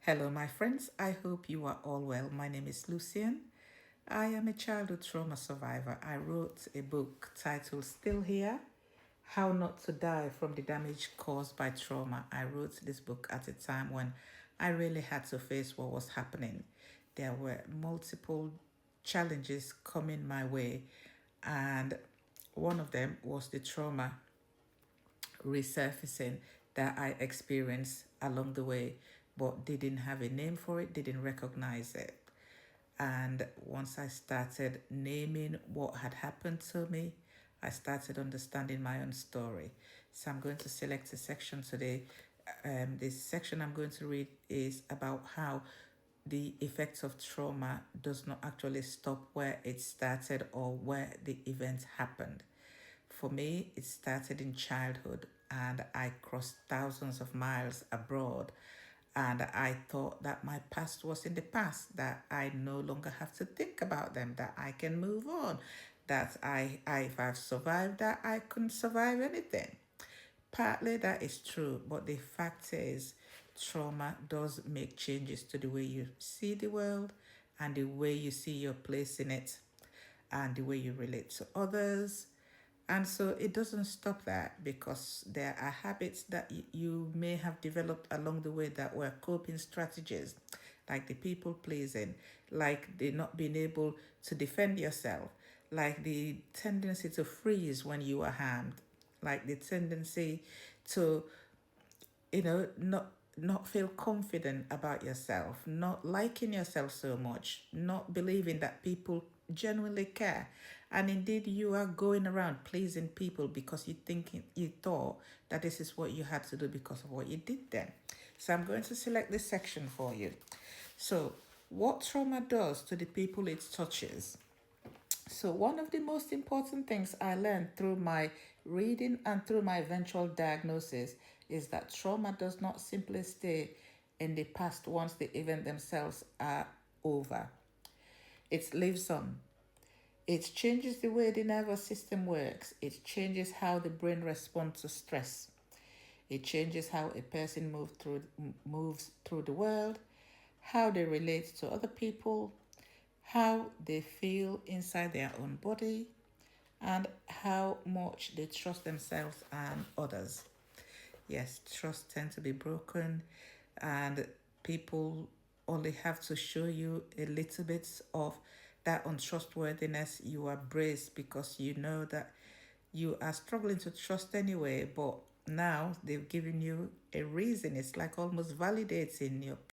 Hello, my friends. I hope you are all well. My name is Lucian. I am a childhood trauma survivor. I wrote a book titled Still Here: How Not to Die from the Damage Caused by Trauma. I wrote this book at a time when I really had to face what was happening. There were multiple challenges coming my way, and one of them was the trauma resurfacing that I experienced along the way, but didn't have a name for it, didn't recognize it. And once I started naming what had happened to me, I started understanding my own story. So I'm going to select a section today. This section I'm going to read is about how the effects of trauma does not actually stop where it started or where the event happened. For me, it started in childhood, and I crossed thousands of miles abroad. And I thought that my past was in the past, that I no longer have to think about them, that I can move on, that if I've survived that, I couldn't survive anything. Partly that is true, but the fact is, trauma does make changes to the way you see the world and the way you see your place in it and the way you relate to others. And so it doesn't stop that, because there are habits that you may have developed along the way that were coping strategies, like the people pleasing, like the not being able to defend yourself, like the tendency to freeze when you are harmed, like the tendency to not feel confident about yourself, not liking yourself so much, not believing that people genuinely care. And indeed, you are going around pleasing people because you thought that this is what you had to do because of what you did then. So I'm going to select this section for you. So, what trauma does to the people it touches. So, one of the most important things I learned through my reading and through my eventual diagnosis is that trauma does not simply stay in the past once the event themselves are over. It lives on. It changes the way the nervous system works. It changes how the brain responds to stress. It changes how a person moves through the world, how they relate to other people, how they feel inside their own body, and how much they trust themselves and others. Yes, trust tends to be broken, and people only have to show you a little bit of that untrustworthiness. You are braced because you know that you are struggling to trust anyway, but now they've given you a reason. It's like almost validating your